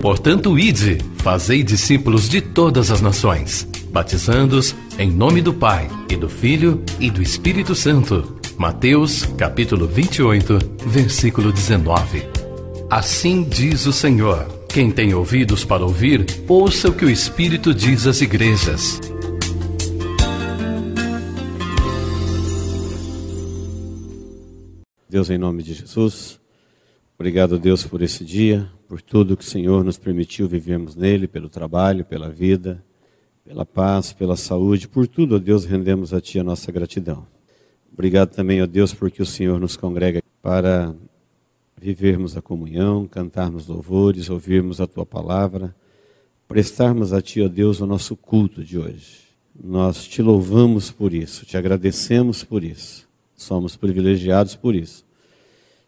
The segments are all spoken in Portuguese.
Portanto, ide, fazei discípulos de todas as nações, batizando-os em nome do Pai, e do Filho, e do Espírito Santo. Mateus, capítulo 28, versículo 19. Assim diz o Senhor: quem tem ouvidos para ouvir, ouça o que o Espírito diz às igrejas. Deus, em nome de Jesus, obrigado, Deus, por esse dia, por tudo que o Senhor nos permitiu vivermos nele, pelo trabalho, pela vida, pela paz, pela saúde, por tudo, ó Deus, rendemos a Ti a nossa gratidão. Obrigado também, ó Deus, porque o Senhor nos congrega para vivermos a comunhão, cantarmos louvores, ouvirmos a Tua palavra, prestarmos a Ti, ó Deus, o nosso culto de hoje. Nós Te louvamos por isso, Te agradecemos por isso, somos privilegiados por isso.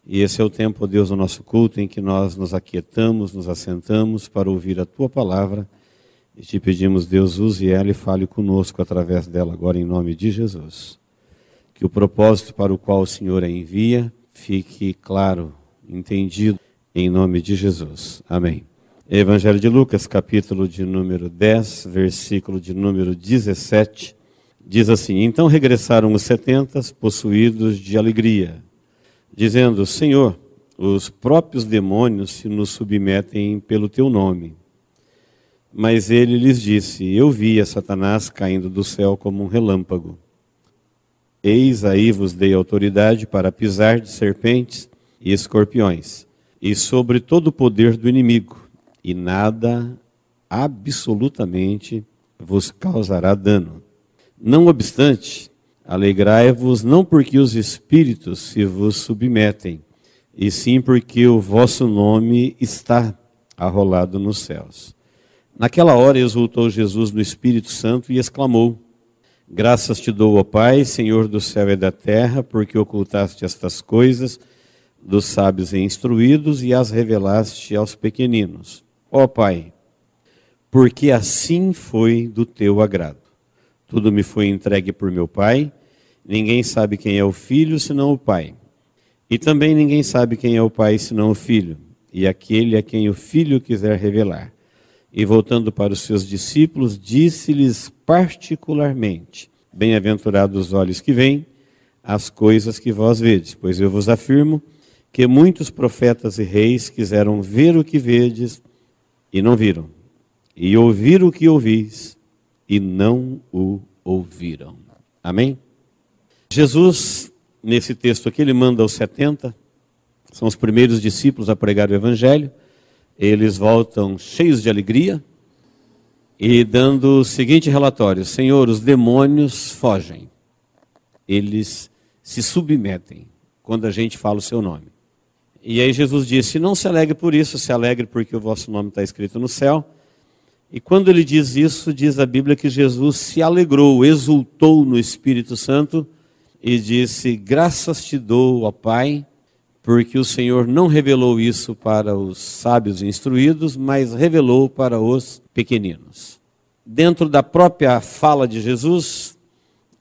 E esse é o tempo, ó Deus, do nosso culto em que nós nos aquietamos, nos assentamos para ouvir a Tua palavra e Te pedimos, Deus, use ela e fale conosco através dela agora em nome de Jesus. Que o propósito para o qual o Senhor a envia fique claro, entendido, em nome de Jesus. Amém. Evangelho de Lucas, capítulo de número 10, versículo de número 17, diz assim: então regressaram os 70 possuídos de alegria, dizendo: Senhor, os próprios demônios se nos submetem pelo Teu nome. Mas ele lhes disse: eu vi a Satanás caindo do céu como um relâmpago. Eis aí vos dei autoridade para pisar de serpentes e escorpiões, e sobre todo o poder do inimigo, e nada, absolutamente, vos causará dano. Não obstante, alegrai-vos não porque os espíritos se vos submetem, e sim porque o vosso nome está arrolado nos céus. Naquela hora exultou Jesus no Espírito Santo e exclamou: graças te dou, ó Pai, Senhor do céu e da terra, porque ocultaste estas coisas dos sábios e instruídos e as revelaste aos pequeninos. Ó Pai, porque assim foi do teu agrado. Tudo me foi entregue por meu Pai. Ninguém sabe quem é o Filho, senão o Pai. E também ninguém sabe quem é o Pai, senão o Filho, e aquele a quem o Filho quiser revelar. E voltando para os seus discípulos, disse-lhes particularmente: bem-aventurados os olhos que veem as coisas que vós vedes, pois eu vos afirmo que muitos profetas e reis quiseram ver o que vedes e não viram, e ouvir o que ouvis e não o ouviram. Amém? Jesus, nesse texto aqui, ele manda os 70, são os primeiros discípulos a pregar o Evangelho. Eles voltam cheios de alegria e dando o seguinte relatório: Senhor, os demônios fogem, eles se submetem quando a gente fala o seu nome. E aí Jesus disse: não se alegre por isso, se alegre porque o vosso nome está escrito no céu. E quando ele diz isso, diz a Bíblia que Jesus se alegrou, exultou no Espírito Santo e disse: graças te dou, ó Pai, porque o Senhor não revelou isso para os sábios e instruídos, mas revelou para os pequeninos. Dentro da própria fala de Jesus,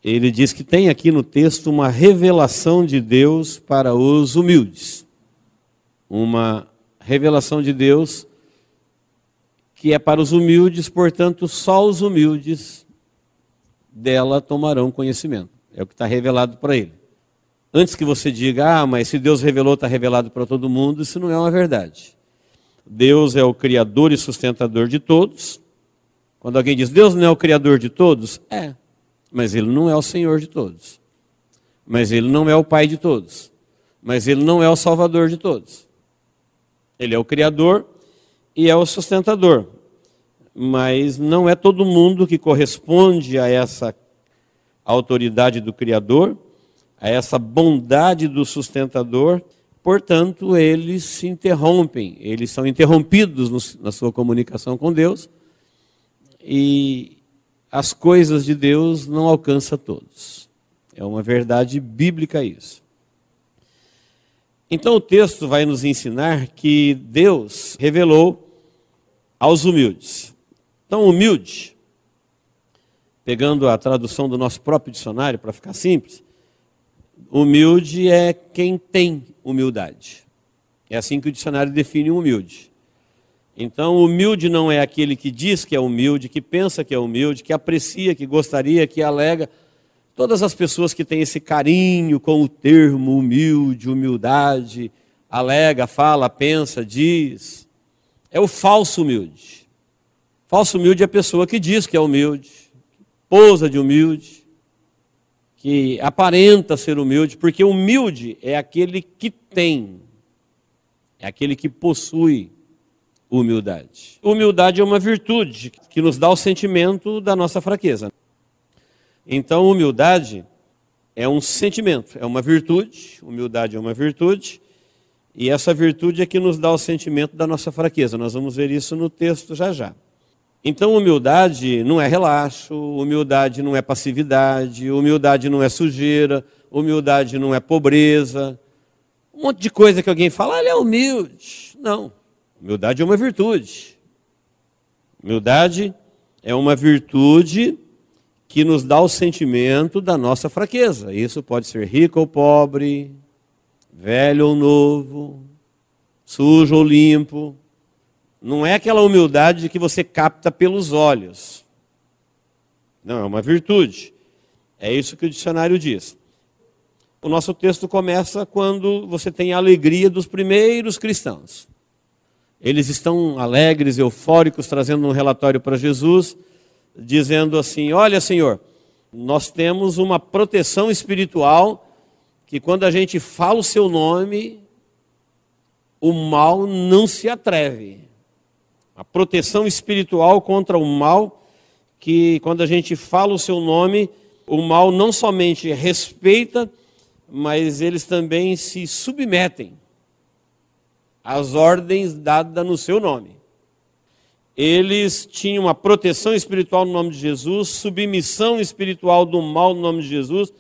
ele diz que tem aqui no texto uma revelação de Deus para os humildes. Uma revelação de Deus que é para os humildes, portanto, só os humildes dela tomarão conhecimento. É o que está revelado para ele. Antes que você diga: mas se Deus revelou, está revelado para todo mundo, isso não é uma verdade. Deus é o Criador e sustentador de todos. Quando alguém diz: Deus não é o Criador de todos, mas Ele não é o Senhor de todos. Mas Ele não é o Pai de todos. Mas Ele não é o Salvador de todos. Ele é o Criador e é o sustentador. Mas não é todo mundo que corresponde a essa autoridade do Criador, a essa bondade do sustentador. Portanto, eles se interrompem, eles são interrompidos na sua comunicação com Deus, e as coisas de Deus não alcançam todos. É uma verdade bíblica isso. Então o texto vai nos ensinar que Deus revelou aos humildes. Então, humilde, pegando a tradução do nosso próprio dicionário para ficar simples, humilde é quem tem humildade. É assim que o dicionário define um humilde. Então, humilde não é aquele que diz que é humilde, que pensa que é humilde, que aprecia, que gostaria, que alega. Todas as pessoas que têm esse carinho com o termo humilde, humildade, alega, fala, pensa, diz, é o falso humilde. Falso humilde é a pessoa que diz que é humilde, posa de humilde, que aparenta ser humilde, porque humilde é aquele que tem, é aquele que possui humildade. Humildade é uma virtude que nos dá o sentimento da nossa fraqueza. Então, humildade é um sentimento, é uma virtude, humildade é uma virtude, e essa virtude é que nos dá o sentimento da nossa fraqueza. Nós vamos ver isso no texto já já. Então, humildade não é relaxo, humildade não é passividade, humildade não é sujeira, humildade não é pobreza. Um monte de coisa que alguém fala, ele é humilde. Não, humildade é uma virtude. Humildade é uma virtude que nos dá o sentimento da nossa fraqueza. Isso pode ser rico ou pobre, velho ou novo, sujo ou limpo. Não é aquela humildade que você capta pelos olhos. Não, é uma virtude. É isso que o dicionário diz. O nosso texto começa quando você tem a alegria dos primeiros cristãos. Eles estão alegres, eufóricos, trazendo um relatório para Jesus, dizendo assim: olha, Senhor, nós temos uma proteção espiritual que quando a gente fala o seu nome, o mal não se atreve. A proteção espiritual contra o mal, que quando a gente fala o seu nome, o mal não somente respeita, mas eles também se submetem às ordens dadas no seu nome. Eles tinham uma proteção espiritual no nome de Jesus, submissão espiritual do mal no nome de Jesus,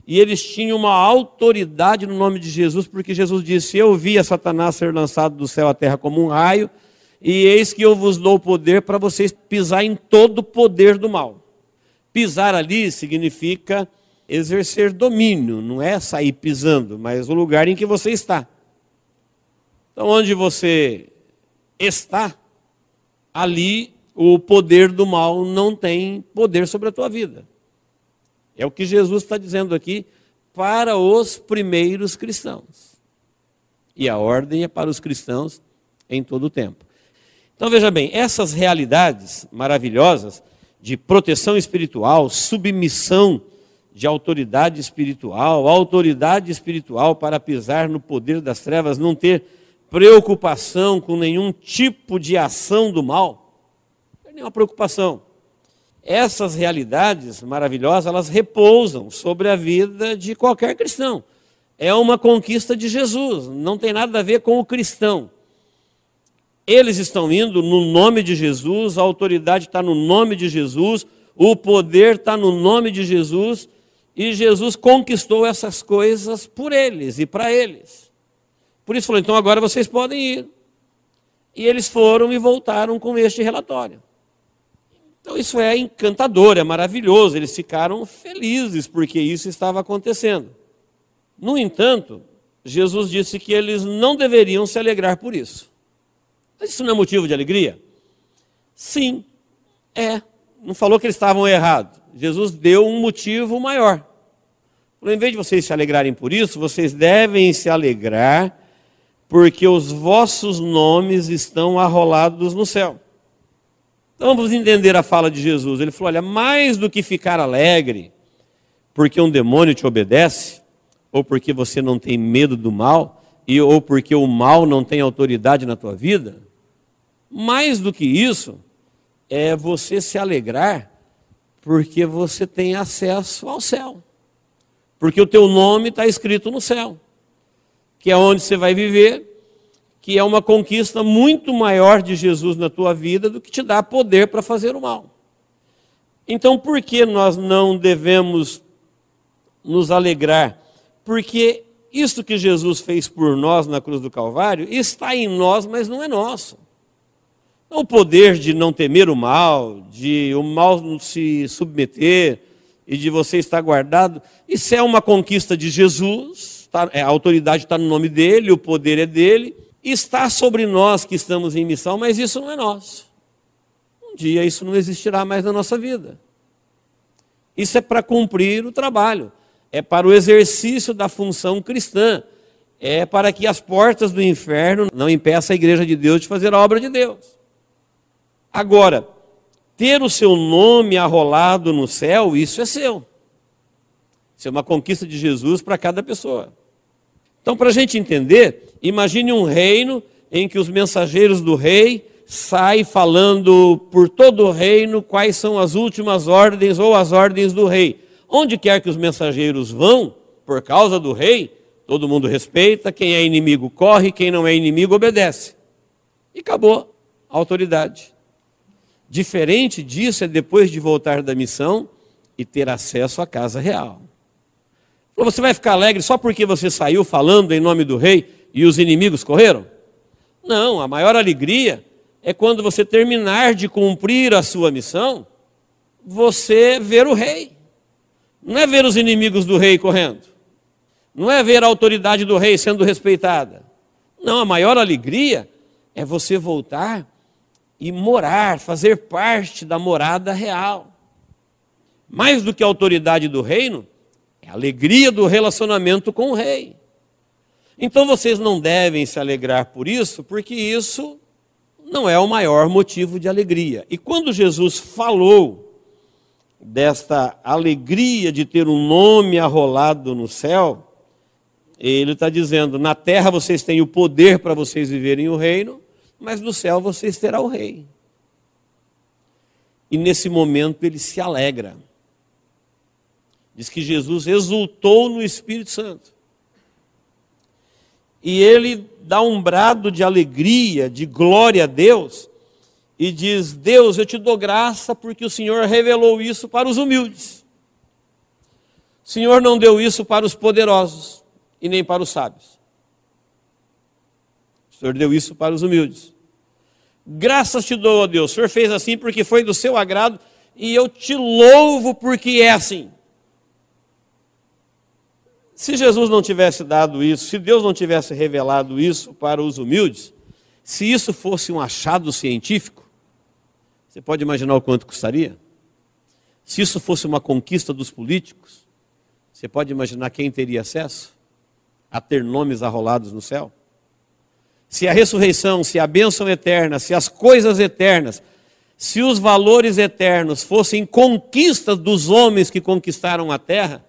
e eles tinham uma autoridade no nome de Jesus, porque Jesus disse: eu vi a Satanás ser lançado do céu à terra como um raio, e eis que eu vos dou poder para vocês pisar em todo o poder do mal. Pisar ali significa exercer domínio, não é sair pisando, mas o lugar em que você está. Então, onde você está, ali o poder do mal não tem poder sobre a tua vida. É o que Jesus está dizendo aqui para os primeiros cristãos. E a ordem é para os cristãos em todo o tempo. Então veja bem, essas realidades maravilhosas de proteção espiritual, submissão de autoridade espiritual para pisar no poder das trevas, não ter preocupação com nenhum tipo de ação do mal, não tem nenhuma preocupação. Essas realidades maravilhosas, elas repousam sobre a vida de qualquer cristão. É uma conquista de Jesus, não tem nada a ver com o cristão. Eles estão indo no nome de Jesus, a autoridade está no nome de Jesus, o poder está no nome de Jesus, e Jesus conquistou essas coisas por eles e para eles. Por isso falou: então agora vocês podem ir. E eles foram e voltaram com este relatório. Então isso é encantador, é maravilhoso, eles ficaram felizes porque isso estava acontecendo. No entanto, Jesus disse que eles não deveriam se alegrar por isso. Mas isso não é motivo de alegria? Sim, é. Não falou que eles estavam errados. Jesus deu um motivo maior. Falou: em vez de vocês se alegrarem por isso, vocês devem se alegrar porque os vossos nomes estão arrolados no céu. Então vamos entender a fala de Jesus. Ele falou: olha, mais do que ficar alegre porque um demônio te obedece, ou porque você não tem medo do mal, ou porque o mal não tem autoridade na tua vida, mais do que isso, é você se alegrar porque você tem acesso ao céu. Porque o teu nome está escrito no céu, que é onde você vai viver, que é uma conquista muito maior de Jesus na tua vida do que te dá poder para fazer o mal. Então, por que nós não devemos nos alegrar? Porque isso que Jesus fez por nós na cruz do Calvário está em nós, mas não é nosso. O poder de não temer o mal, de o mal não se submeter e de você estar guardado, isso é uma conquista de Jesus, a autoridade está no nome dele, o poder é dele, Está sobre nós que estamos em missão, mas isso não é nosso. Um dia isso não existirá mais na nossa vida. Isso é para cumprir o trabalho, é para o exercício da função cristã, é para que as portas do inferno não impeçam a igreja de Deus de fazer a obra de Deus. Agora, ter o seu nome arrolado no céu, isso é seu. Isso é uma conquista de Jesus para cada pessoa. Então, para a gente entender, imagine um reino em que os mensageiros do rei saem falando por todo o reino quais são as últimas ordens ou as ordens do rei. Onde quer que os mensageiros vão, por causa do rei, todo mundo respeita, quem é inimigo corre, quem não é inimigo obedece. E acabou a autoridade. Diferente disso é depois de voltar da missão e ter acesso à casa real. Você vai ficar alegre só porque você saiu falando em nome do rei e os inimigos correram? Não, a maior alegria é quando você terminar de cumprir a sua missão, você ver o rei. Não é ver os inimigos do rei correndo. Não é ver a autoridade do rei sendo respeitada. Não, a maior alegria é você voltar e morar, fazer parte da morada real. Mais do que a autoridade do reino, é a alegria do relacionamento com o rei. Então vocês não devem se alegrar por isso, porque isso não é o maior motivo de alegria. E quando Jesus falou desta alegria de ter um nome arrolado no céu, ele está dizendo, na terra vocês têm o poder para vocês viverem o reino, mas no céu vocês terão o rei. E nesse momento ele se alegra. Diz que Jesus exultou no Espírito Santo. E ele dá um brado de alegria, de glória a Deus, e diz, Deus, eu te dou graça porque o Senhor revelou isso para os humildes. O Senhor não deu isso para os poderosos e nem para os sábios. O Senhor deu isso para os humildes. Graças te dou, ó Deus, o Senhor fez assim porque foi do seu agrado e eu te louvo porque é assim. Se Jesus não tivesse dado isso, se Deus não tivesse revelado isso para os humildes, se isso fosse um achado científico, você pode imaginar o quanto custaria? Se isso fosse uma conquista dos políticos, você pode imaginar quem teria acesso a ter nomes arrolados no céu? Se a ressurreição, se a bênção eterna, se as coisas eternas, se os valores eternos fossem conquistas dos homens que conquistaram a terra,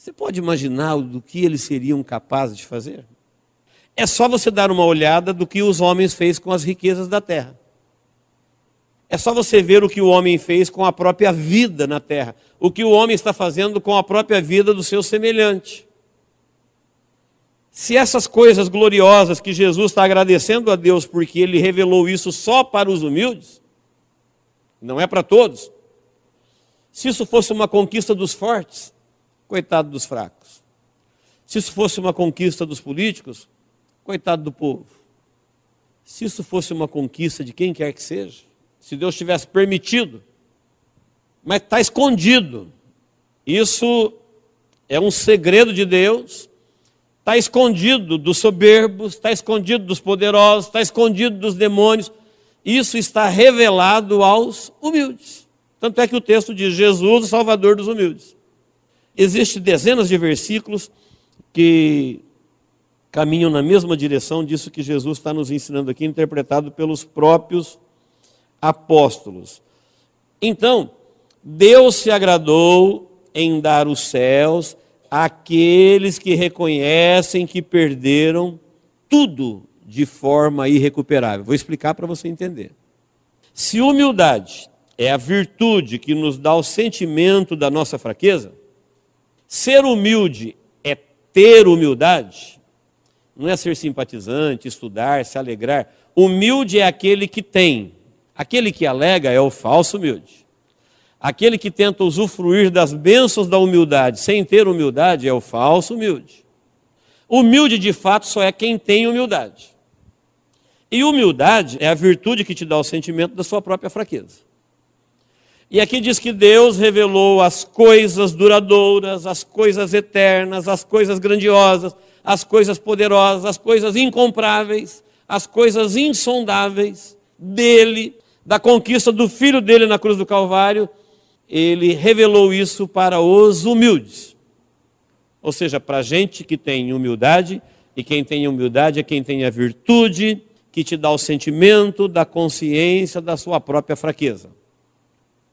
você pode imaginar do que eles seriam capazes de fazer? É só você dar uma olhada do que os homens fez com as riquezas da terra. É só você ver o que o homem fez com a própria vida na terra. O que o homem está fazendo com a própria vida do seu semelhante. Se essas coisas gloriosas que Jesus está agradecendo a Deus porque Ele revelou isso só para os humildes, não é para todos. Se isso fosse uma conquista dos fortes, coitado dos fracos. Se isso fosse uma conquista dos políticos, coitado do povo. Se isso fosse uma conquista de quem quer que seja, se Deus tivesse permitido, mas está escondido. Isso é um segredo de Deus, está escondido dos soberbos, está escondido dos poderosos, está escondido dos demônios. Isso está revelado aos humildes. Tanto é que o texto diz, Jesus, o Salvador dos humildes. Existem dezenas de versículos que caminham na mesma direção disso que Jesus está nos ensinando aqui, interpretado pelos próprios apóstolos. Então, Deus se agradou em dar os céus àqueles que reconhecem que perderam tudo de forma irrecuperável. Vou explicar para você entender. Se humildade é a virtude que nos dá o sentimento da nossa fraqueza, ser humilde é ter humildade, não é ser simpatizante, estudar, se alegrar. Humilde é aquele que tem. Aquele que alega é o falso humilde. Aquele que tenta usufruir das bênçãos da humildade sem ter humildade é o falso humilde. Humilde de fato só é quem tem humildade. E humildade é a virtude que te dá o sentimento da sua própria fraqueza. E aqui diz que Deus revelou as coisas duradouras, as coisas eternas, as coisas grandiosas, as coisas poderosas, as coisas incomparáveis, as coisas insondáveis dele, da conquista do Filho dele na cruz do Calvário, ele revelou isso para os humildes. Ou seja, para a gente que tem humildade, e quem tem humildade é quem tem a virtude que te dá o sentimento da consciência da sua própria fraqueza.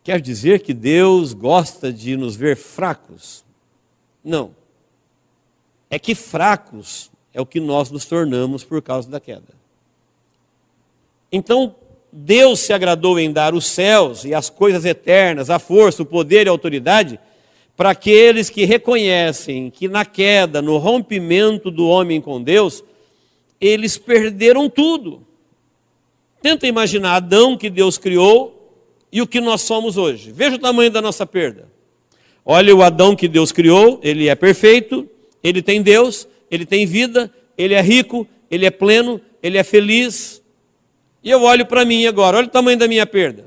Quer dizer que Deus gosta de nos ver fracos? Não. É que fracos é o que nós nos tornamos por causa da queda. Então, Deus se agradou em dar os céus e as coisas eternas, a força, o poder e a autoridade, para aqueles que reconhecem que na queda, no rompimento do homem com Deus, eles perderam tudo. Tenta imaginar Adão que Deus criou e o que nós somos hoje. Veja o tamanho da nossa perda. Olha o Adão que Deus criou, ele é perfeito, ele tem Deus, ele tem vida, ele é rico, ele é pleno, ele é feliz. E eu olho para mim agora, olha o tamanho da minha perda.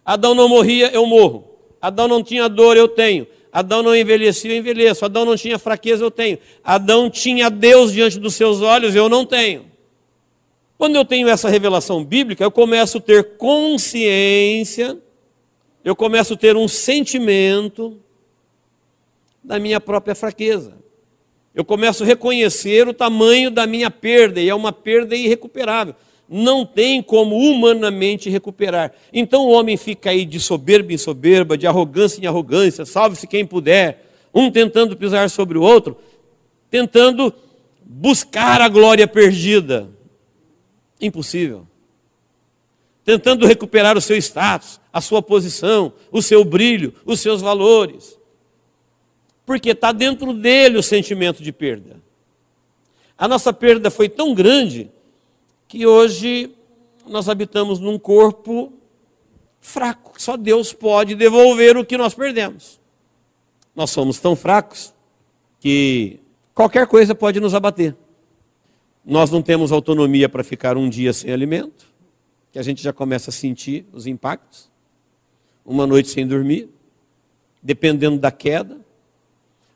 Adão não morria, eu morro. Adão não tinha dor, eu tenho. Adão não envelhecia, eu envelheço. Adão não tinha fraqueza, eu tenho. Adão tinha Deus diante dos seus olhos, eu não tenho. Quando eu tenho essa revelação bíblica, eu começo a ter consciência, eu começo a ter um sentimento da minha própria fraqueza. Eu começo a reconhecer o tamanho da minha perda, e é uma perda irrecuperável. Não tem como humanamente recuperar. Então o homem fica aí de soberba em soberba, de arrogância em arrogância, salve-se quem puder, um tentando pisar sobre o outro, tentando buscar a glória perdida. Impossível. Tentando recuperar o seu status, a sua posição, o seu brilho, os seus valores. Porque está dentro dele o sentimento de perda. A nossa perda foi tão grande que hoje nós habitamos num corpo fraco. Só Deus pode devolver o que nós perdemos. Nós somos tão fracos que qualquer coisa pode nos abater. Nós não temos autonomia para ficar um dia sem alimento, que a gente já começa a sentir os impactos. Uma noite sem dormir, dependendo da queda.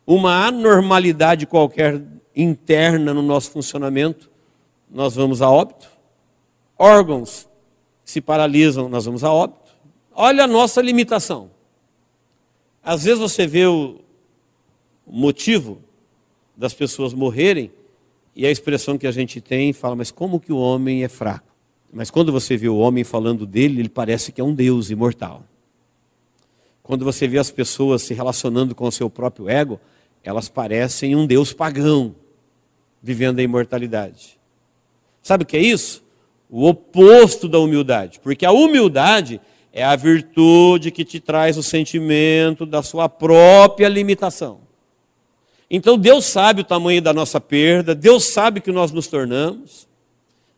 Uma anormalidade qualquer interna no nosso funcionamento, nós vamos a óbito. Órgãos se paralisam, nós vamos a óbito. Olha a nossa limitação. Às vezes você vê o motivo das pessoas morrerem e a expressão que a gente tem fala, mas como que o homem é fraco? Mas quando você vê o homem falando dele, ele parece que é um Deus imortal. Quando você vê as pessoas se relacionando com o seu próprio ego, elas parecem um Deus pagão, vivendo a imortalidade. Sabe o que é isso? O oposto da humildade. Porque a humildade é a virtude que te traz o sentimento da sua própria limitação. Então Deus sabe o tamanho da nossa perda, Deus sabe o que nós nos tornamos,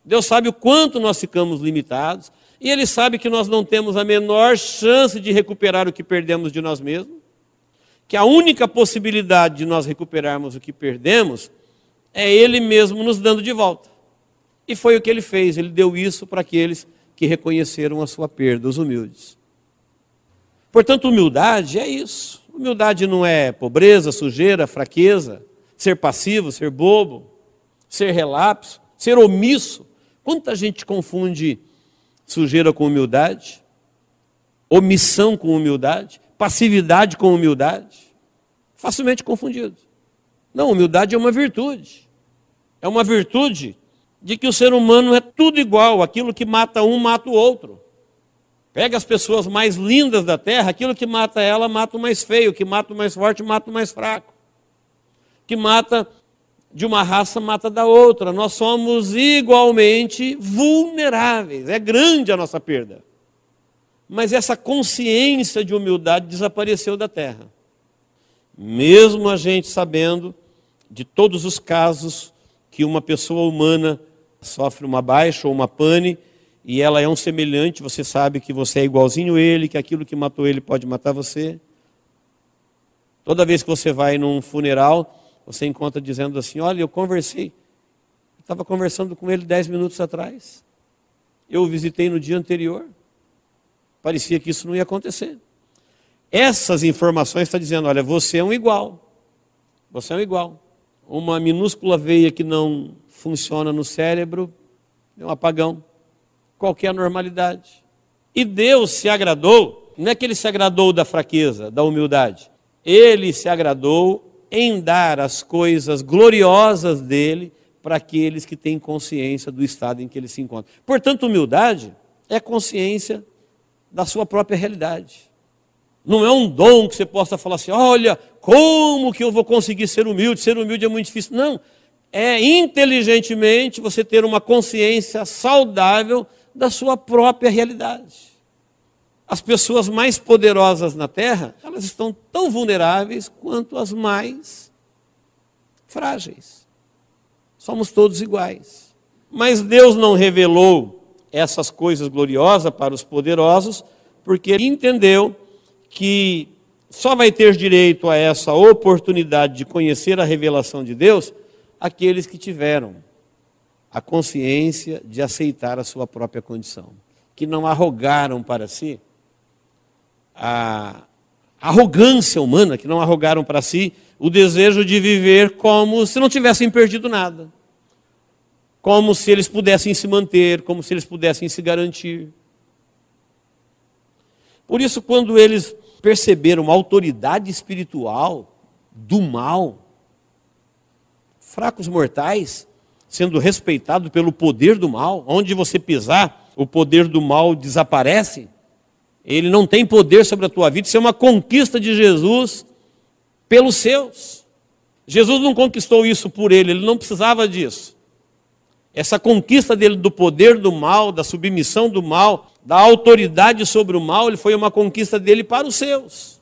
Deus sabe o quanto nós ficamos limitados, e Ele sabe que nós não temos a menor chance de recuperar o que perdemos de nós mesmos, que a única possibilidade de nós recuperarmos o que perdemos é Ele mesmo nos dando de volta. E foi o que Ele fez, Ele deu isso para aqueles que reconheceram a sua perda, os humildes. Portanto, humildade é isso. Humildade não é pobreza, sujeira, fraqueza, ser passivo, ser bobo, ser relapso, ser omisso. Quanta gente confunde sujeira com humildade, omissão com humildade, passividade com humildade. Facilmente confundido. Não, humildade é uma virtude. É uma virtude de que o ser humano é tudo igual, aquilo que mata um, mata o outro. Pega as pessoas mais lindas da terra, aquilo que mata ela, mata o mais feio, que mata o mais forte, mata o mais fraco. Que mata de uma raça, mata da outra. Nós somos igualmente vulneráveis. É grande a nossa perda. Mas essa consciência de humildade desapareceu da terra. Mesmo a gente sabendo de todos os casos que uma pessoa humana sofre uma baixa ou uma pane, e ela é um semelhante, você sabe que você é igualzinho a ele, que aquilo que matou ele pode matar você. Toda vez que você vai num funeral, você encontra dizendo assim, olha, eu estava conversando com ele 10 minutos atrás, eu o visitei no dia anterior, parecia que isso não ia acontecer. Essas informações estão dizendo, olha, você é um igual, você é um igual. Uma minúscula veia que não funciona no cérebro é um apagão, qualquer normalidade. E Deus se agradou, não é que Ele se agradou da fraqueza, da humildade. Ele se agradou em dar as coisas gloriosas dele para aqueles que têm consciência do estado em que ele se encontra. Portanto, humildade é consciência da sua própria realidade. Não é um dom que você possa falar assim, olha, como que eu vou conseguir ser humilde? Ser humilde é muito difícil. Não, é inteligentemente você ter uma consciência saudável da sua própria realidade. As pessoas mais poderosas na Terra, elas estão tão vulneráveis quanto as mais frágeis. Somos todos iguais. Mas Deus não revelou essas coisas gloriosas para os poderosos, porque Ele entendeu que só vai ter direito a essa oportunidade de conhecer a revelação de Deus aqueles que tiveram a consciência de aceitar a sua própria condição, que não arrogaram para si a arrogância humana, que não arrogaram para si o desejo de viver como se não tivessem perdido nada, como se eles pudessem se manter, como se eles pudessem se garantir. Por isso, quando eles perceberam a autoridade espiritual do mal, fracos mortais, sendo respeitados pelo poder do mal, onde você pisar, o poder do mal desaparece, ele não tem poder sobre a tua vida, isso é uma conquista de Jesus pelos seus. Jesus não conquistou isso por ele não precisava disso. Essa conquista dele do poder do mal, da submissão do mal, da autoridade sobre o mal, ele foi uma conquista dele para os seus.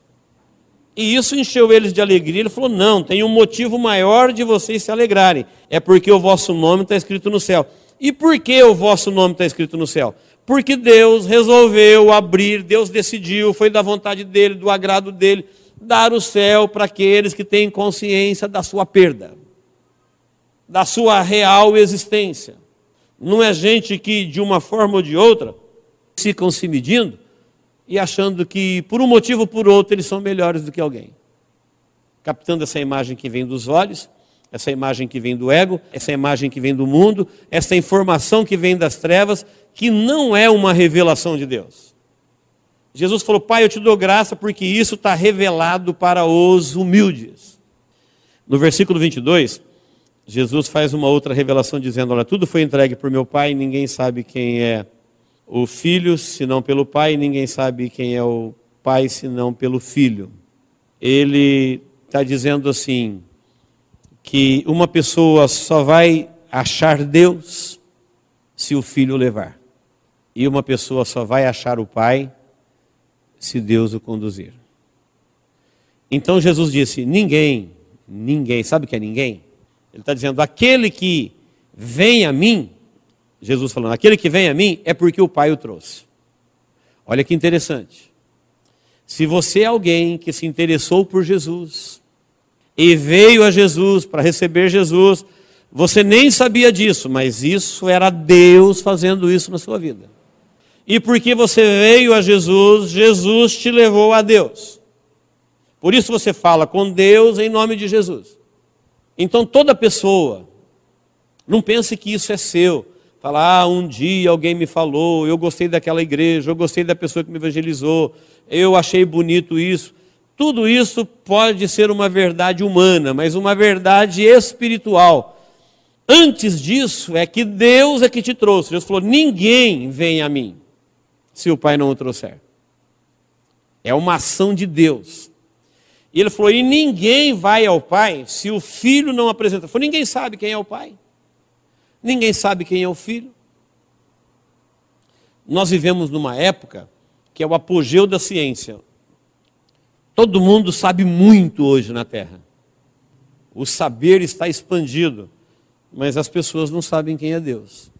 E isso encheu eles de alegria. Ele falou, não, tem um motivo maior de vocês se alegrarem. É porque o vosso nome está escrito no céu. E por que o vosso nome está escrito no céu? Porque Deus resolveu abrir, Deus decidiu, foi da vontade dele, do agrado dele, dar o céu para aqueles que têm consciência da sua perda, da sua real existência. Não é gente que, de uma forma ou de outra, ficam se medindo e achando que, por um motivo ou por outro, eles são melhores do que alguém. Captando essa imagem que vem dos olhos, essa imagem que vem do ego, essa imagem que vem do mundo, essa informação que vem das trevas, que não é uma revelação de Deus. Jesus falou, Pai, eu te dou graça porque isso está revelado para os humildes. No versículo 22, Jesus faz uma outra revelação dizendo, olha, tudo foi entregue por meu Pai, ninguém sabe quem é o Filho, senão pelo Pai, ninguém sabe quem é o Pai, senão pelo Filho. Ele está dizendo assim, que uma pessoa só vai achar Deus se o Filho o levar. E uma pessoa só vai achar o Pai se Deus o conduzir. Então Jesus disse, ninguém, sabe o que é ninguém? Ele está dizendo, aquele que vem a mim, Jesus falando, aquele que vem a mim é porque o Pai o trouxe. Olha que interessante. Se você é alguém que se interessou por Jesus e veio a Jesus para receber Jesus, você nem sabia disso, mas isso era Deus fazendo isso na sua vida. E porque você veio a Jesus, Jesus te levou a Deus. Por isso você fala com Deus em nome de Jesus. Então toda pessoa, não pense que isso é seu. Fala, um dia alguém me falou, eu gostei daquela igreja, eu gostei da pessoa que me evangelizou, eu achei bonito isso. Tudo isso pode ser uma verdade humana, mas uma verdade espiritual. Antes disso é que Deus é que te trouxe. Jesus falou, ninguém vem a mim se o Pai não o trouxer. É uma ação de Deus. E ele falou, e ninguém vai ao Pai se o Filho não apresenta. Ele falou, ninguém sabe quem é o Pai. Ninguém sabe quem é o Filho. Nós vivemos numa época que é o apogeu da ciência. Todo mundo sabe muito hoje na Terra. O saber está expandido, mas as pessoas não sabem quem é Deus.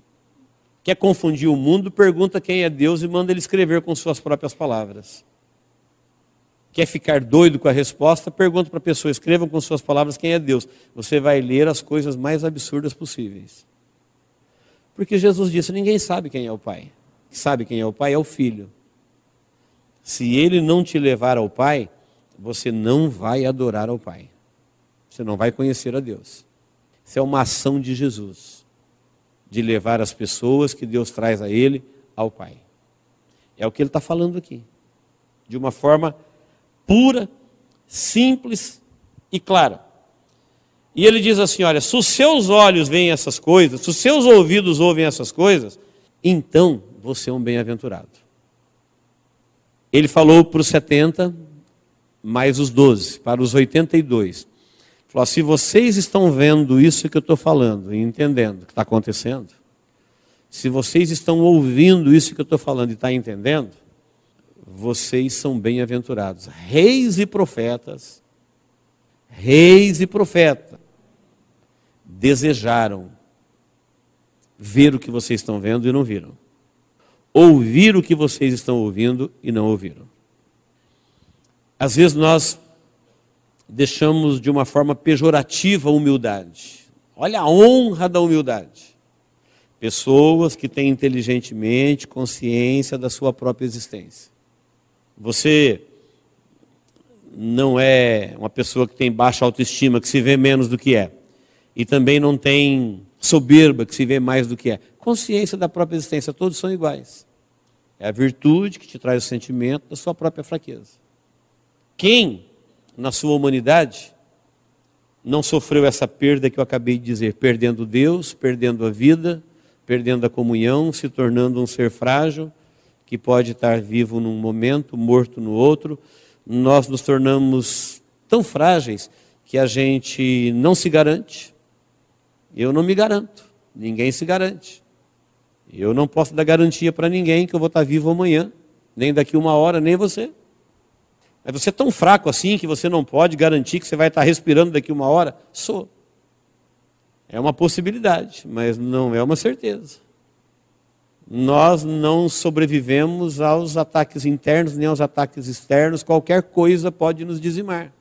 Quer confundir o mundo, pergunta quem é Deus e manda ele escrever com suas próprias palavras. Quer ficar doido com a resposta, pergunta para a pessoa, escrevam com suas palavras quem é Deus. Você vai ler as coisas mais absurdas possíveis. Porque Jesus disse, ninguém sabe quem é o Pai. Sabe quem é o Pai? É o Filho. Se Ele não te levar ao Pai, você não vai adorar ao Pai. Você não vai conhecer a Deus. Isso é uma ação de Jesus. de levar as pessoas que Deus traz a ele ao Pai. É o que ele está falando aqui, de uma forma pura, simples e clara. E ele diz assim, olha, se os seus olhos veem essas coisas, se os seus ouvidos ouvem essas coisas, então você é um bem-aventurado. Ele falou para os 70, mais os 12, para os 82. Falou, se vocês estão vendo isso que eu estou falando e entendendo o que está acontecendo, se vocês estão ouvindo isso que eu estou falando e estão entendendo, vocês são bem-aventurados. Reis e profetas desejaram ver o que vocês estão vendo e não viram. Ouvir o que vocês estão ouvindo e não ouviram. Às vezes nós deixamos de uma forma pejorativa a humildade. Olha a honra da humildade. Pessoas que têm inteligentemente consciência da sua própria existência. Você não é uma pessoa que tem baixa autoestima, que se vê menos do que é. E também não tem soberba, que se vê mais do que é. Consciência da própria existência, todos são iguais. É a virtude que te traz o sentimento da sua própria fraqueza. Quem, na sua humanidade, não sofreu essa perda que eu acabei de dizer, perdendo Deus, perdendo a vida, perdendo a comunhão, se tornando um ser frágil, que pode estar vivo num momento, morto no outro. Nós nos tornamos tão frágeis que a gente não se garante. Eu não me garanto, ninguém se garante. Eu não posso dar garantia para ninguém que eu vou estar vivo amanhã, nem daqui uma hora, nem você. Mas você é tão fraco assim que você não pode garantir que você vai estar respirando daqui uma hora? Sou. É uma possibilidade, mas não é uma certeza. Nós não sobrevivemos aos ataques internos nem aos ataques externos, qualquer coisa pode nos dizimar.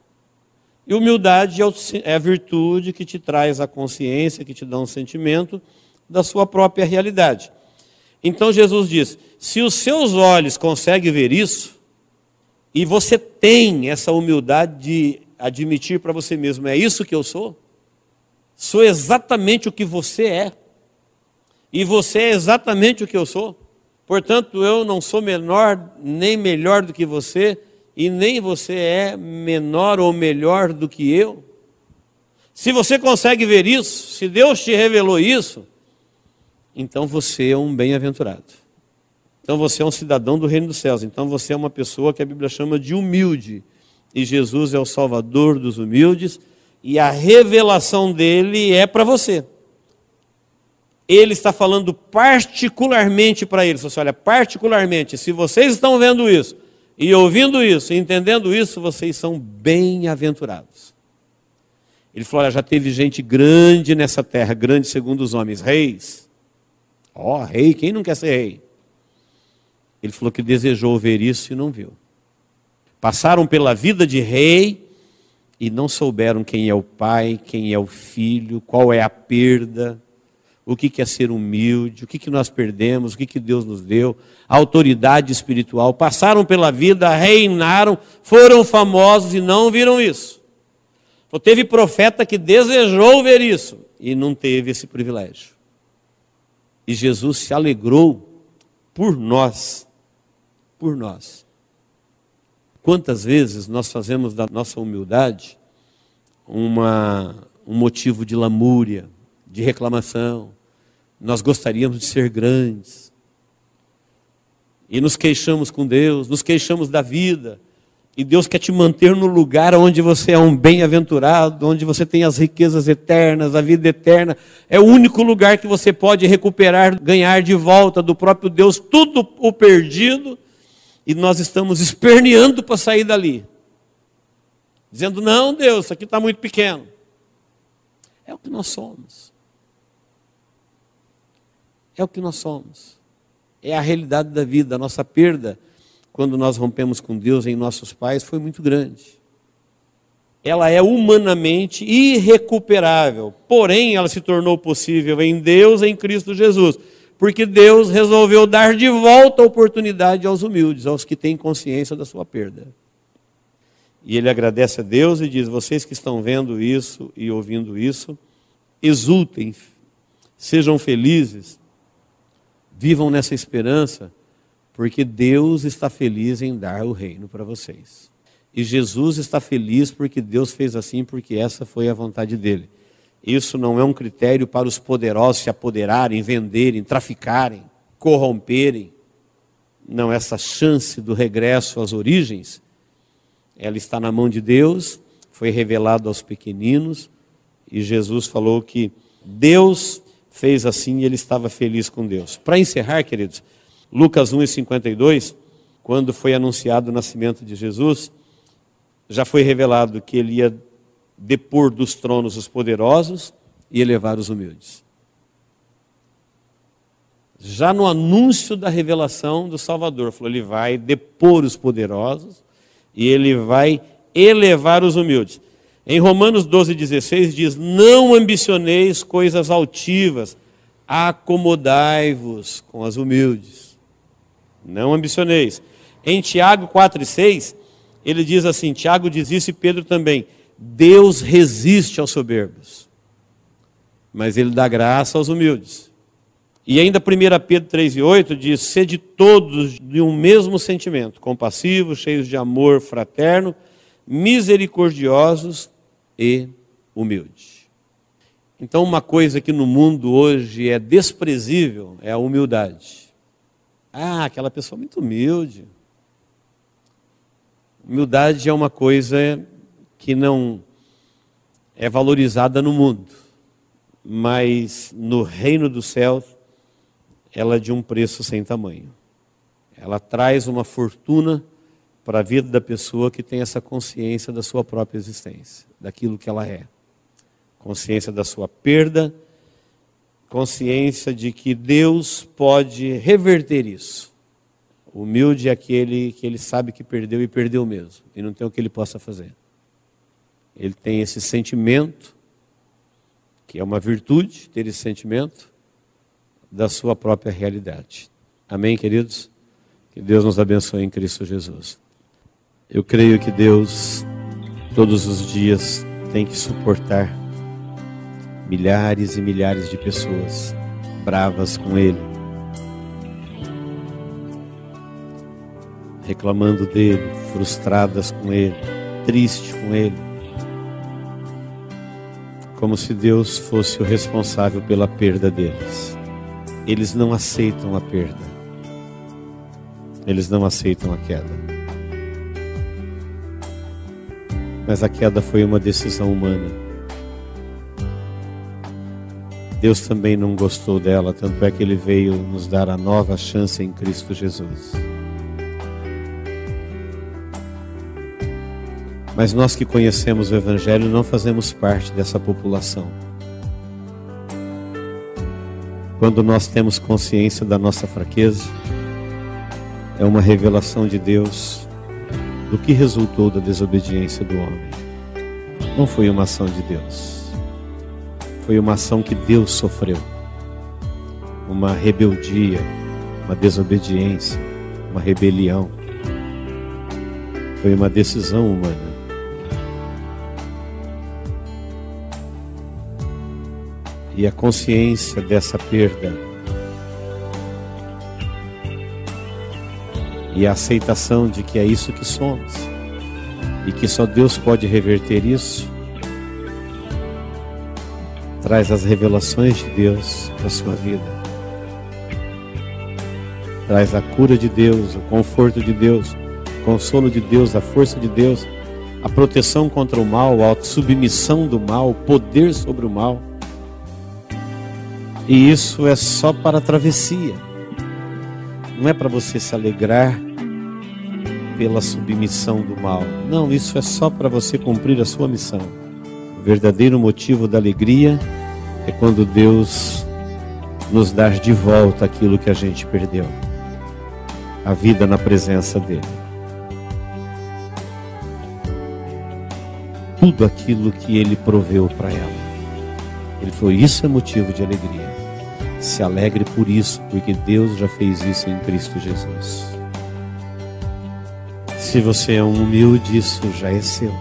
E humildade é a virtude que te traz a consciência, que te dá um sentimento da sua própria realidade. Então Jesus diz, se os seus olhos conseguem ver isso, e você tem essa humildade de admitir para você mesmo, é isso que eu sou? Sou exatamente o que você é. E você é exatamente o que eu sou. Portanto, eu não sou menor nem melhor do que você, e nem você é menor ou melhor do que eu. Se você consegue ver isso, se Deus te revelou isso, então você é um bem-aventurado. Então você é um cidadão do reino dos céus. Então você é uma pessoa que a Bíblia chama de humilde. E Jesus é o Salvador dos humildes. E a revelação dele é para você. Ele está falando particularmente para eles. Você olha, particularmente, se vocês estão vendo isso, e ouvindo isso, e entendendo isso, vocês são bem-aventurados. Ele falou, olha, já teve gente grande nessa terra, grande segundo os homens, reis. Rei, quem não quer ser rei? Ele falou que desejou ver isso e não viu. Passaram pela vida de rei e não souberam quem é o pai, quem é o filho, qual é a perda, o que é ser humilde, o que nós perdemos, o que Deus nos deu, a autoridade espiritual. Passaram pela vida, reinaram, foram famosos e não viram isso. Então, teve profeta que desejou ver isso e não teve esse privilégio. E Jesus se alegrou por nós. Por nós. Quantas vezes nós fazemos da nossa humildade um motivo de lamúria, de reclamação. Nós gostaríamos de ser grandes. E nos queixamos com Deus, nos queixamos da vida. E Deus quer te manter no lugar onde você é um bem-aventurado, onde você tem as riquezas eternas, a vida eterna. É o único lugar que você pode recuperar, ganhar de volta do próprio Deus tudo o perdido. E nós estamos esperneando para sair dali. Dizendo, não Deus, isso aqui está muito pequeno. É o que nós somos. É o que nós somos. É a realidade da vida. A nossa perda, quando nós rompemos com Deus em nossos pais, foi muito grande. Ela é humanamente irrecuperável. Porém, ela se tornou possível em Deus, em Cristo Jesus. Porque Deus resolveu dar de volta a oportunidade aos humildes, aos que têm consciência da sua perda. E ele agradece a Deus e diz, vocês que estão vendo isso e ouvindo isso, exultem, Sejam felizes, vivam nessa esperança, porque Deus está feliz em dar o reino para vocês. E Jesus está feliz porque Deus fez assim, porque essa foi a vontade dele. Isso não é um critério para os poderosos se apoderarem, venderem, traficarem, corromperem. Não, essa chance do regresso às origens, ela está na mão de Deus, foi revelado aos pequeninos, e Jesus falou que Deus fez assim e ele estava feliz com Deus. Para encerrar, queridos, Lucas 1:52, quando foi anunciado o nascimento de Jesus, já foi revelado que ele ia depor dos tronos os poderosos e elevar os humildes. Já no anúncio da revelação do Salvador, falou, ele vai depor os poderosos e ele vai elevar os humildes. Em Romanos 12:16 diz, não ambicioneis coisas altivas, acomodai-vos com as humildes. Não ambicioneis. Em Tiago 4:6, ele diz assim, Tiago diz isso e Pedro também, Deus resiste aos soberbos, mas ele dá graça aos humildes. E ainda 1 Pedro 3:8 diz, sede todos de um mesmo sentimento, compassivos, cheios de amor fraterno, misericordiosos e humildes. Então uma coisa que no mundo hoje é desprezível é a humildade. Ah, aquela pessoa muito humilde. Humildade é uma coisa que não é valorizada no mundo, mas no reino dos céus ela é de um preço sem tamanho. Ela traz uma fortuna para a vida da pessoa que tem essa consciência da sua própria existência, daquilo que ela é. Consciência da sua perda, consciência de que Deus pode reverter isso. O humilde é aquele que ele sabe que perdeu e perdeu mesmo, e não tem o que ele possa fazer. Ele tem esse sentimento, que é uma virtude, ter esse sentimento da sua própria realidade. Amém, queridos? Que Deus nos abençoe em Cristo Jesus. Eu creio que Deus, todos os dias, tem que suportar milhares e milhares de pessoas bravas com Ele, reclamando dEle, frustradas com Ele, tristes com Ele, como se Deus fosse o responsável pela perda deles. Eles não aceitam a perda, eles não aceitam a queda. Mas a queda foi uma decisão humana. Deus também não gostou dela, tanto é que Ele veio nos dar a nova chance em Cristo Jesus. Mas nós que conhecemos o Evangelho não fazemos parte dessa população. Quando nós temos consciência da nossa fraqueza, é uma revelação de Deus do que resultou da desobediência do homem. Não foi uma ação de Deus, foi uma ação que Deus sofreu. Uma rebeldia, uma desobediência, uma rebelião. Foi uma decisão humana. E a consciência dessa perda e a aceitação de que é isso que somos e que só Deus pode reverter isso, traz as revelações de Deus para a sua vida, traz a cura de Deus, o conforto de Deus, o consolo de Deus, a força de Deus, a proteção contra o mal, a submissão do mal, o poder sobre o mal. E isso é só para a travessia. Não é para você se alegrar pela submissão do mal. Não, isso é só para você cumprir a sua missão. O verdadeiro motivo da alegria é quando Deus nos dá de volta aquilo que a gente perdeu. A vida na presença dEle. Tudo aquilo que Ele proveu para ela. Ele falou, isso é motivo de alegria. Se alegre por isso, porque Deus já fez isso em Cristo Jesus. Se você é um humilde, isso já é seu.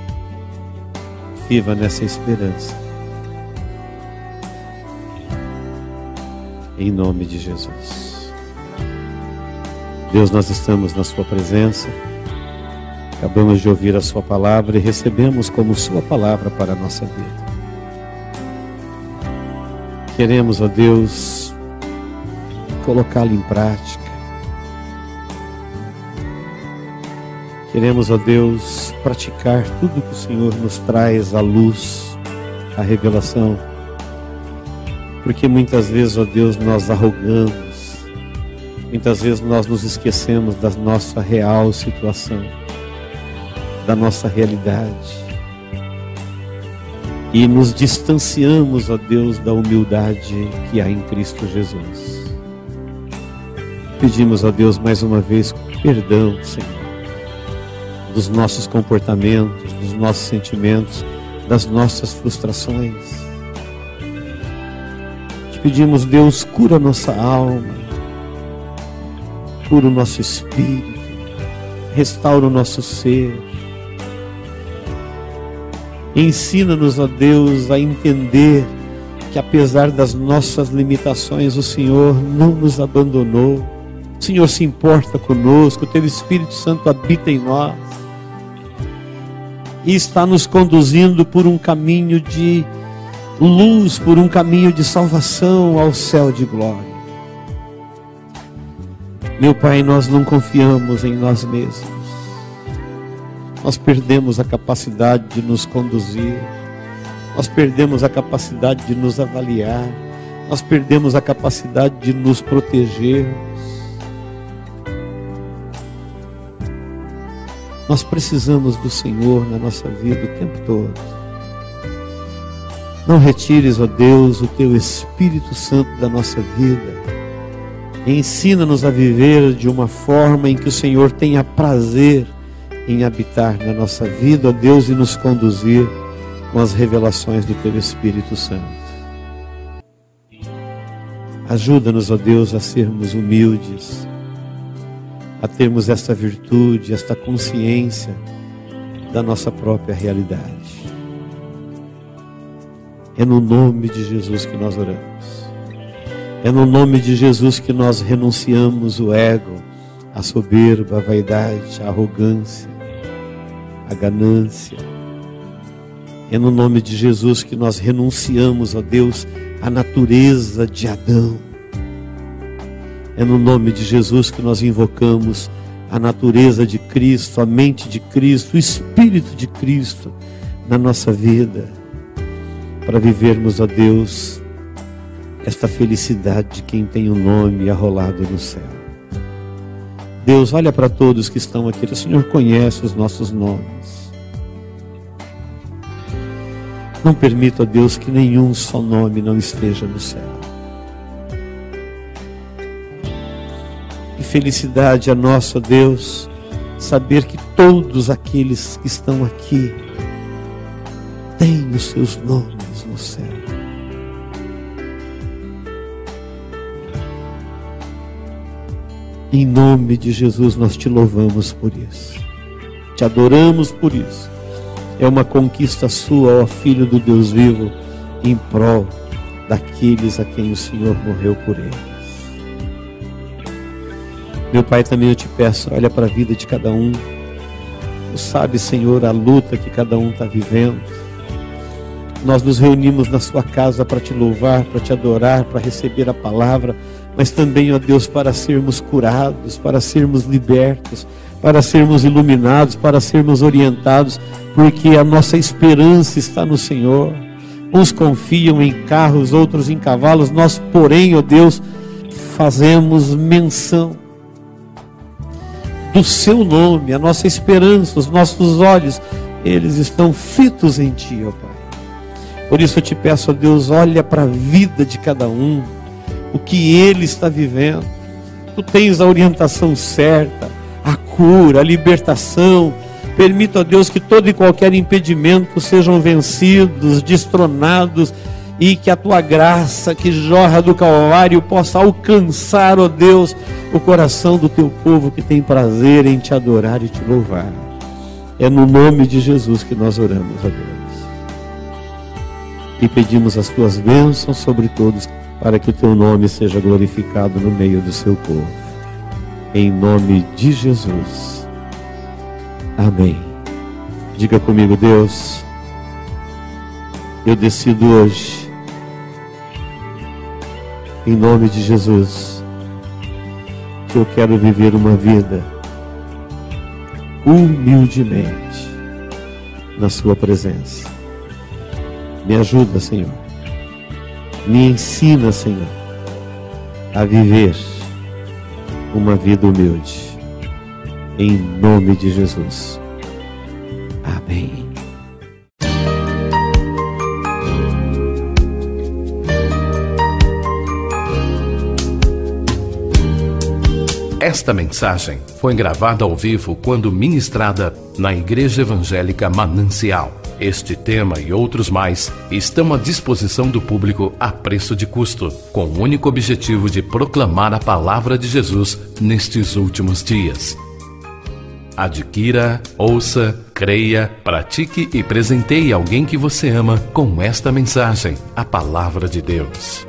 Viva nessa esperança. em nome de Jesus. Deus, nós estamos na sua presença, acabamos de ouvir a sua palavra e recebemos como sua palavra para a nossa vida. Queremos, ó Deus, colocá-la em prática. Queremos, ó Deus, praticar tudo que o Senhor nos traz à luz, à revelação. Porque muitas vezes, ó Deus, nós arrogamos, muitas vezes nós nos esquecemos da nossa real situação, da nossa realidade. E nos distanciamos, ó Deus, da humildade que há em Cristo Jesus. Pedimos, ó Deus, mais uma vez, perdão, Senhor, dos nossos comportamentos, dos nossos sentimentos, das nossas frustrações. Te pedimos, Deus, cura a nossa alma, cura o nosso espírito, restaura o nosso ser. Ensina-nos, ó Deus, a entender que apesar das nossas limitações, o Senhor não nos abandonou. O Senhor se importa conosco, o Teu Espírito Santo habita em nós e está nos conduzindo por um caminho de luz, por um caminho de salvação ao céu de glória. Meu Pai, nós não confiamos em nós mesmos. Nós perdemos a capacidade de nos conduzir, nós perdemos a capacidade de nos avaliar, nós perdemos a capacidade de nos proteger. Nós precisamos do Senhor na nossa vida o tempo todo. Não retires, ó Deus, o Teu Espírito Santo da nossa vida. Ensina-nos a viver de uma forma em que o Senhor tenha prazer em habitar na nossa vida, ó Deus, e nos conduzir com as revelações do Teu Espírito Santo. Ajuda-nos, ó Deus, a sermos humildes, a termos esta virtude, esta consciência da nossa própria realidade. É no nome de Jesus que nós oramos. É no nome de Jesus que nós renunciamos o ego, a soberba, a vaidade, a arrogância, a ganância. É no nome de Jesus que nós renunciamos, ó Deus, à natureza de Adão. É no nome de Jesus que nós invocamos a natureza de Cristo, a mente de Cristo, o Espírito de Cristo na nossa vida, para vivermos, ó Deus, esta felicidade de quem tem um nome arrolado no céu. Deus, olha para todos que estão aqui. O Senhor conhece os nossos nomes. Não permita, ó Deus, que nenhum só nome não esteja no céu. E felicidade é nossa, ó Deus, saber que todos aqueles que estão aqui têm os seus nomes no céu. Em nome de Jesus nós te louvamos por isso, te adoramos por isso. É uma conquista sua, ó Filho do Deus vivo, em prol daqueles a quem o Senhor morreu por eles. Meu Pai, também eu te peço, olha para a vida de cada um. Tu sabes, Senhor, a luta que cada um está vivendo. Nós nos reunimos na sua casa para te louvar, para te adorar, para receber a palavra, mas também, ó Deus, para sermos curados, para sermos libertos, para sermos iluminados, para sermos orientados, porque a nossa esperança está no Senhor. Uns confiam em carros, outros em cavalos, nós, porém, ó Deus, fazemos menção do seu nome, a nossa esperança, os nossos olhos, eles estão fitos em Ti, ó Pai. Por isso eu te peço, ó Deus, olha para a vida de cada um, o que ele está vivendo. Tu tens a orientação certa, a cura, a libertação. Permita, ó Deus, que todo e qualquer impedimento sejam vencidos, destronados, e que a Tua graça que jorra do Calvário possa alcançar, ó Deus, o coração do Teu povo que tem prazer em Te adorar e Te louvar. É no nome de Jesus que nós oramos, ó Deus. E pedimos as Tuas bênçãos sobre todos para que o teu nome seja glorificado no meio do seu povo. Em nome de Jesus. Amém. Diga comigo: Deus, eu decido hoje, em nome de Jesus, que eu quero viver uma vida humildemente na sua presença. Me ajuda, Senhor. Me ensina, Senhor, a viver uma vida humilde. Em nome de Jesus. Amém. Esta mensagem foi gravada ao vivo quando ministrada na Igreja Evangélica Manancial. Este tema e outros mais estão à disposição do público a preço de custo, com o único objetivo de proclamar a palavra de Jesus nestes últimos dias. Adquira, ouça, creia, pratique e presenteie alguém que você ama com esta mensagem, a palavra de Deus.